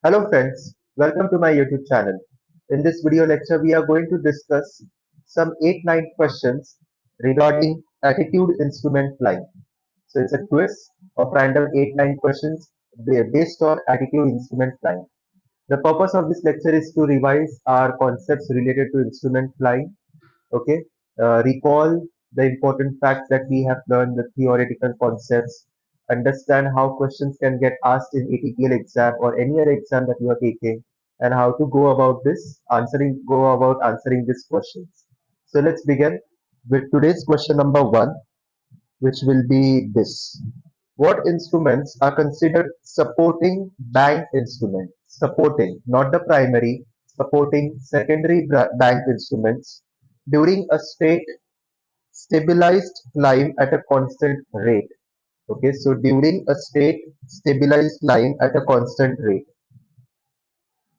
Hello friends, welcome to my YouTube channel. In this video lecture, we are going to discuss some 8-9 questions regarding attitude instrument flying. So it's a quiz of random 8-9 questions based on attitude instrument flying. The purpose of this lecture is to revise our concepts related to instrument flying. Okay, recall the important facts that we have learned, the theoretical concepts, understand how questions can get asked in ATPL exam or any other exam that you are taking, and how to go about answering these questions. So let's begin with today's question number one, which will be this. What instruments are considered supporting bank instruments? Supporting, not the primary, supporting secondary bank instruments during a straight stabilized climb at a constant rate. Okay, so during a straight stabilized climb at a constant rate.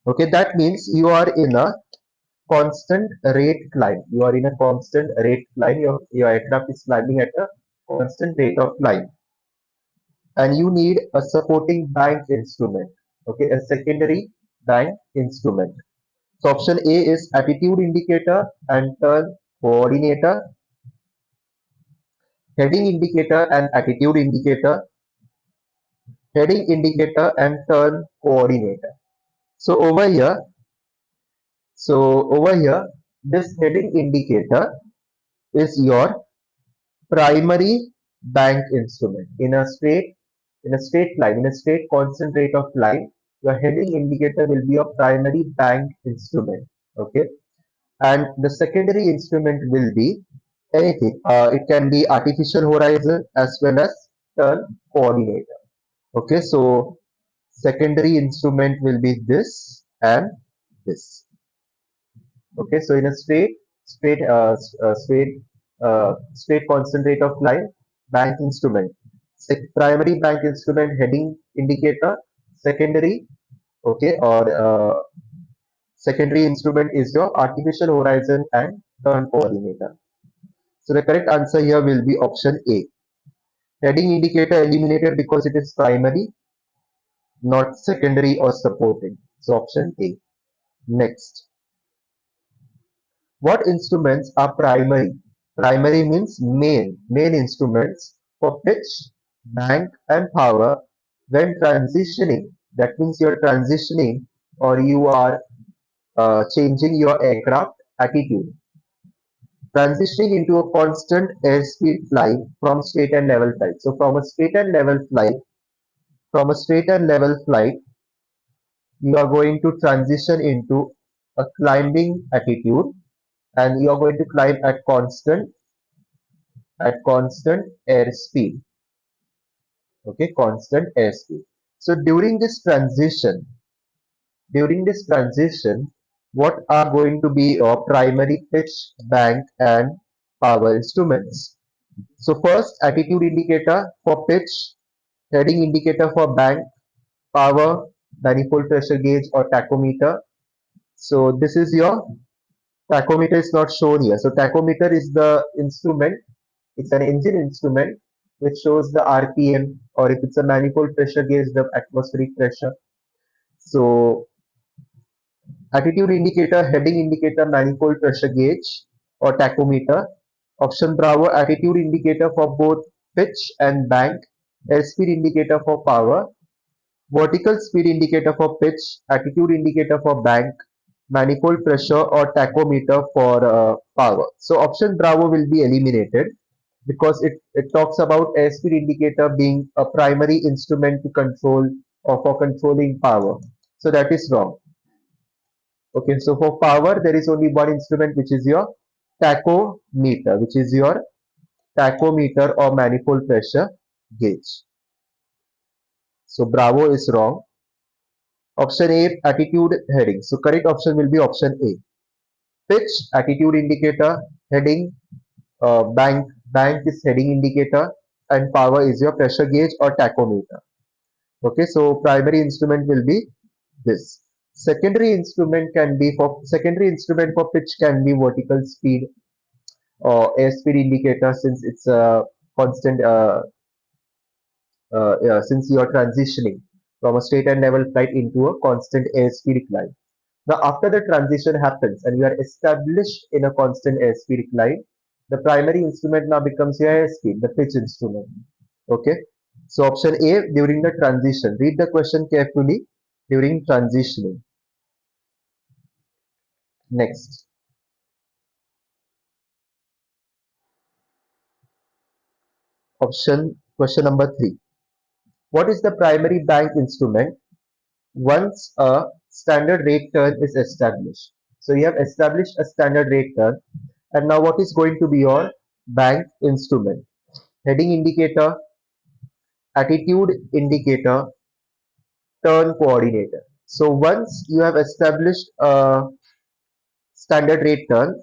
Okay, that means you are in a constant rate climb. You are in a constant rate climb. Your aircraft is climbing at a constant rate of climb. And you need a supporting bank instrument. Okay, a secondary bank instrument. So option A is attitude indicator and turn coordinator, heading indicator and attitude indicator, heading indicator and turn coordinator. So over here, this heading indicator is your primary bank instrument. In a straight line, in a straight constant rate of line, your heading indicator will be your primary bank instrument. Okay, and the secondary instrument will be anything. It can be artificial horizon as well as turn coordinator. Okay, so secondary instrument will be this and this. Okay, so in a straight constant rate of line, bank instrument, primary bank instrument heading indicator, secondary, okay, or secondary instrument is your artificial horizon and turn coordinator. So the correct answer here will be option A. Heading indicator eliminated because it is primary, not secondary or supporting. So option A. Next, what instruments are primary? Primary means main instruments for pitch, bank, and power when transitioning. That means you're transitioning or you are changing your aircraft attitude. Transitioning into a constant airspeed flight from straight and level flight. So from a straight and level flight, you are going to transition into a climbing attitude and you are going to climb at constant airspeed. Okay, constant airspeed. So during this transition, what are going to be your primary pitch, bank, and power instruments? So first, attitude indicator for pitch, heading indicator for bank, power, manifold pressure gauge or tachometer. So this is your tachometer is not shown here. So tachometer is the instrument. It's an engine instrument which shows the RPM, or if it's a manifold pressure gauge, the atmospheric pressure. So attitude indicator, heading indicator, manifold pressure gauge or tachometer. Option Bravo, attitude indicator for both pitch and bank, airspeed indicator for power, vertical speed indicator for pitch, attitude indicator for bank, manifold pressure or tachometer for power. So option Bravo will be eliminated because it talks about airspeed indicator being a primary instrument to control or for controlling power. So that is wrong. Okay, so for power, there is only one instrument which is your tachometer or manifold pressure gauge. So Bravo is wrong. Option A, attitude heading. So correct option will be option A. Pitch, attitude indicator, heading, bank is heading indicator, and power is your pressure gauge or tachometer. Okay, so primary instrument will be this. Secondary instrument for pitch can be vertical speed or airspeed indicator, since it's a constant, since you are transitioning. from a straight and level flight into a constant airspeed climb. Now, after the transition happens and you are established in a constant airspeed climb, the primary instrument now becomes your airspeed, the pitch instrument. Okay. So option A, during the transition. Read the question carefully. During transitioning. Next. Question number 3. What is the primary bank instrument once a standard rate turn is established? So you have established a standard rate turn, and now what is going to be your bank instrument? Heading indicator, attitude indicator, turn coordinator. So once you have established a standard rate turn,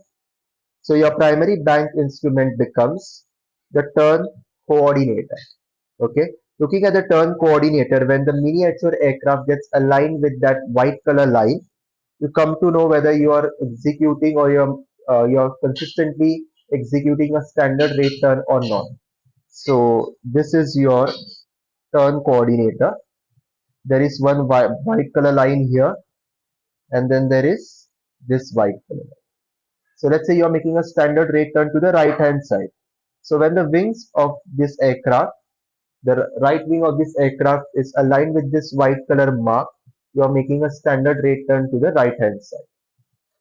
so your primary bank instrument becomes the turn coordinator. Okay. Looking at the turn coordinator, when the miniature aircraft gets aligned with that white color line, you come to know whether you are executing or you're consistently executing a standard rate turn or not. So this is your turn coordinator. There is one white color line here, and then there is this white color line. So let's say you're making a standard rate turn to the right hand side. So when the wings of this aircraft, the right wing of this aircraft is aligned with this white color mark, you are making a standard rate turn to the right hand side.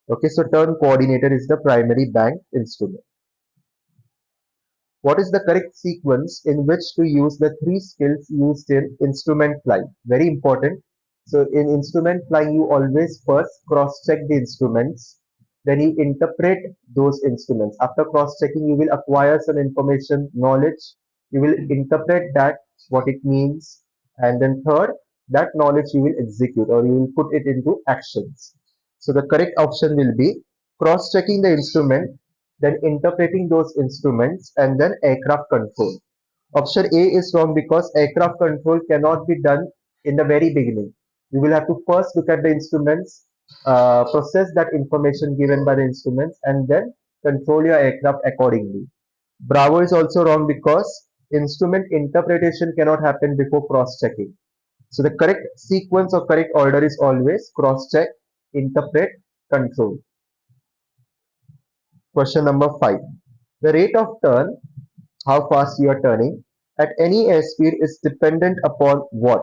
Okay, so turn coordinator is the primary bank instrument. What is the correct sequence in which to use the three skills used in instrument flying? Very important. So in instrument flying, you always first cross-check the instruments, then you interpret those instruments. After cross-checking, you will acquire some information, knowledge. You will interpret that, what it means, and then third, that knowledge you will execute or you will put it into actions. So the correct option will be cross-checking the instrument, then interpreting those instruments, and then aircraft control. Option A is wrong because aircraft control cannot be done in the very beginning. You will have to first look at the instruments, process that information given by the instruments, and then control your aircraft accordingly. Bravo is also wrong because instrument interpretation cannot happen before cross-checking. So the correct sequence or correct order is always cross-check, interpret, control. Question number 5. The rate of turn, how fast you are turning, at any airspeed is dependent upon what?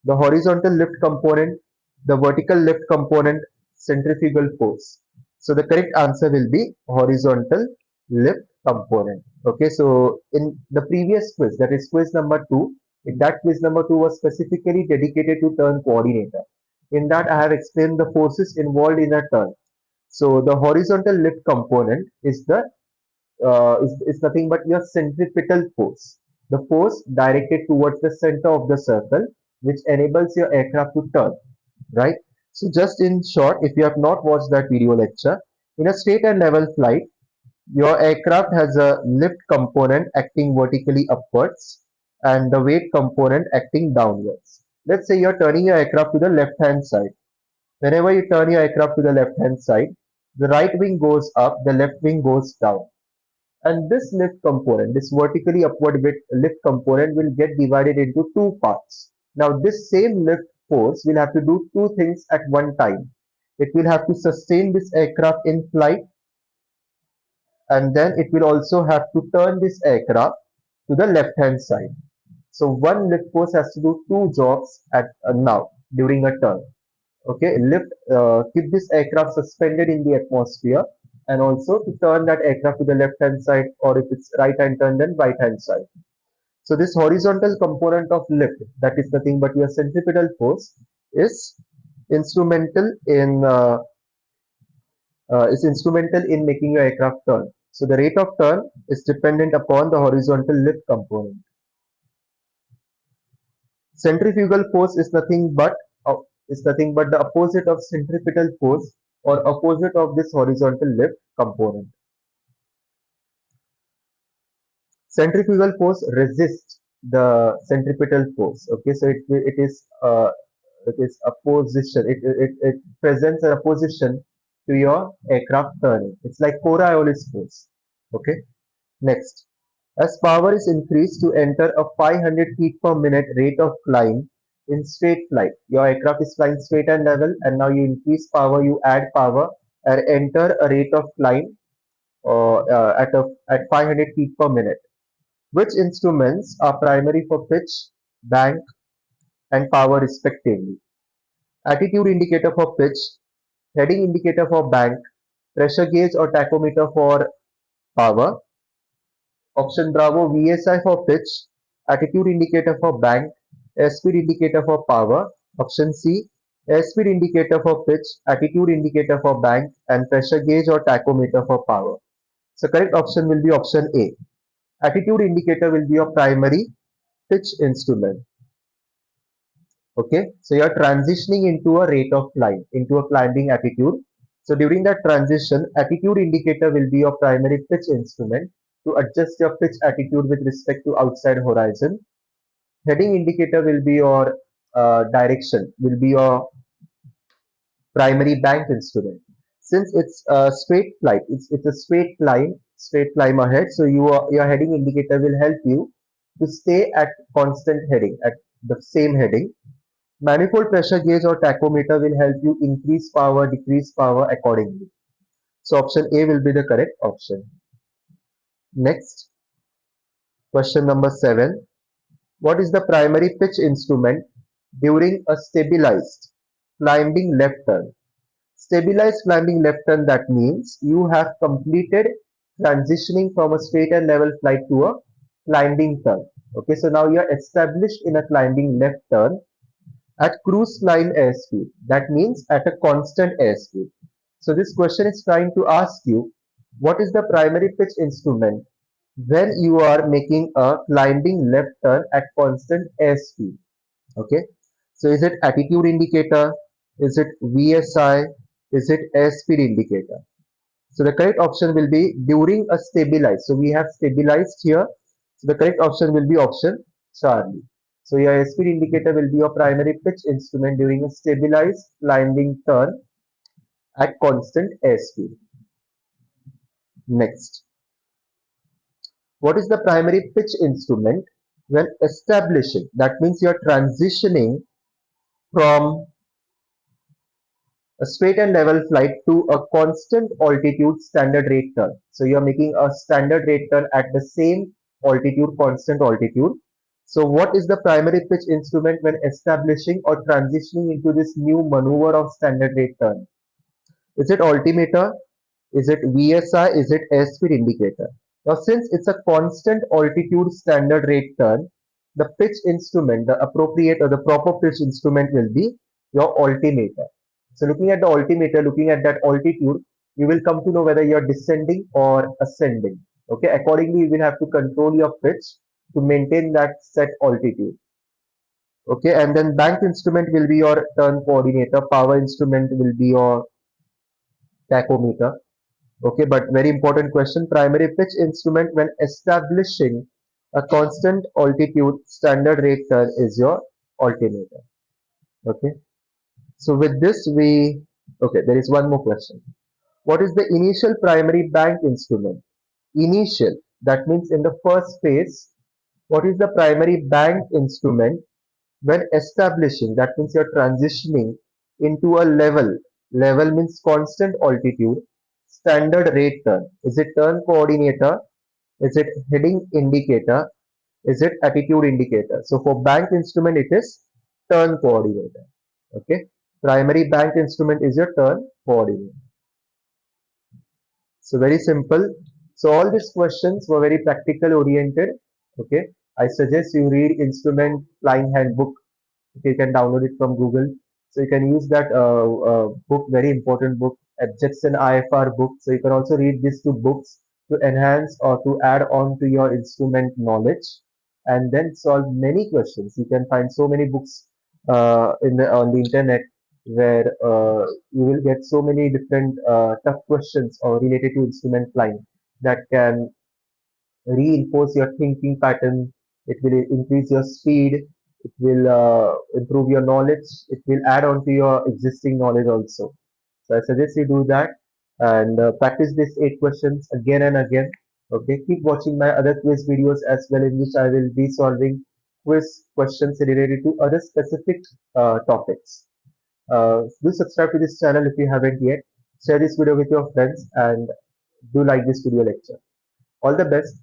The horizontal lift component, the vertical lift component, centrifugal force. So the correct answer will be horizontal lift component. Okay, so in the previous quiz, that is quiz number 2, that quiz number 2 was specifically dedicated to turn coordinator. In that, I have explained the forces involved in a turn. So the horizontal lift component is nothing but your centripetal force, the force directed towards the center of the circle, which enables your aircraft to turn, right? So just in short, if you have not watched that video lecture, in a straight and level flight, your aircraft has a lift component acting vertically upwards and the weight component acting downwards. Let's say you're turning your aircraft to the left hand side. Whenever you turn your aircraft to the left hand side, the right wing goes up, the left wing goes down. And this lift component, this vertically upward lift component will get divided into two parts. Now this same lift force will have to do two things at one time. It will have to sustain this aircraft in flight, and then it will also have to turn this aircraft to the left hand side. So one lift force has to do two jobs at now during a turn. Okay, keep this aircraft suspended in the atmosphere, and also to turn that aircraft to the left hand side, or if it's right hand turn, then right hand side. So this horizontal component of lift, that is nothing but your centripetal force, is instrumental in making your aircraft turn. So the rate of turn is dependent upon the horizontal lift component. Centrifugal force uh, is nothing but the opposite of centripetal force or opposite of this horizontal lift component. Centrifugal force resists the centripetal force. Okay, so it is opposition. It presents an opposition to your aircraft turning. It's like Coriolis force. Okay. Next, as power is increased to enter a 500 feet per minute rate of climb, in straight flight. Your aircraft is flying straight and level, and now you increase power, you add power, and enter a rate of climb at 500 feet per minute. Which instruments are primary for pitch, bank, and power respectively? Attitude indicator for pitch, heading indicator for bank, pressure gauge or tachometer for power. Option Bravo, VSI for pitch, attitude indicator for bank, airspeed indicator for power. Option C, airspeed indicator for pitch, attitude indicator for bank, and pressure gauge or tachometer for power. So correct option will be option A. Attitude indicator will be your primary pitch instrument. Okay, so you're transitioning into a rate of climb, into a climbing attitude. So during that transition, attitude indicator will be your primary pitch instrument to adjust your pitch attitude with respect to outside horizon. Heading indicator will be your direction, will be your primary bank instrument. Since it's a straight flight, it's a straight climb ahead. So your heading indicator will help you to stay at constant heading, at the same heading. Manifold pressure gauge or tachometer will help you increase power, decrease power accordingly. So option A will be the correct option. Next, question number 7. What is the primary pitch instrument during a stabilized climbing left turn? Stabilized climbing left turn, that means you have completed transitioning from a straight and level flight to a climbing turn. Okay, so now you are established in a climbing left turn at cruise flying airspeed. That means at a constant airspeed. So this question is trying to ask you, what is the primary pitch instrument when you are making a climbing left turn at constant airspeed? Okay. So is it attitude indicator? Is it VSI? Is it airspeed indicator? So the correct option will be during a stabilized. So we have stabilized here. So the correct option will be option Charlie. So your airspeed indicator will be your primary pitch instrument during a stabilized climbing turn at constant airspeed. Next, what is the primary pitch instrument when establishing? That means you are transitioning from a straight and level flight to a constant altitude standard rate turn. So you are making a standard rate turn at the same altitude, constant altitude. So what is the primary pitch instrument when establishing or transitioning into this new maneuver of standard rate turn? Is it altimeter? Is it VSI? Is it airspeed indicator? Now since it's a constant altitude standard rate turn, the pitch instrument, the appropriate or the proper pitch instrument will be your altimeter. So looking at the altimeter, looking at that altitude, you will come to know whether you're descending or ascending. Okay, accordingly, you will have to control your pitch to maintain that set altitude. Okay, and then bank instrument will be your turn coordinator, power instrument will be your tachometer. Okay, but very important question, primary pitch instrument when establishing a constant altitude standard rate turn is your altimeter. Okay, so with this okay, there is one more question. What is the initial primary bank instrument? Initial, that means in the first phase, what is the primary bank instrument when establishing? That means you're transitioning into a level. Level means constant altitude, standard rate turn. Is it turn coordinator? Is it heading indicator? Is it attitude indicator? So for bank instrument, it is turn coordinator. Okay. Primary bank instrument is your turn coordinator. So very simple. So all these questions were very practical oriented. Okay. I suggest you read Instrument Flying Handbook. Okay, you can download it from Google. So you can use that book, very important book, Abjection IFR book. So you can also read these two books to enhance or to add on to your instrument knowledge and then solve many questions. You can find so many books on the internet where you will get so many different tough questions or related to instrument flying that can reinforce your thinking pattern. It will increase your speed. It will improve your knowledge. It will add on to your existing knowledge also. So I suggest you do that and practice these 8 questions again and again. Okay, keep watching my other quiz videos as well, in which I will be solving quiz questions related to other specific topics. Do subscribe to this channel if you haven't yet. Share this video with your friends and do like this video lecture. All the best.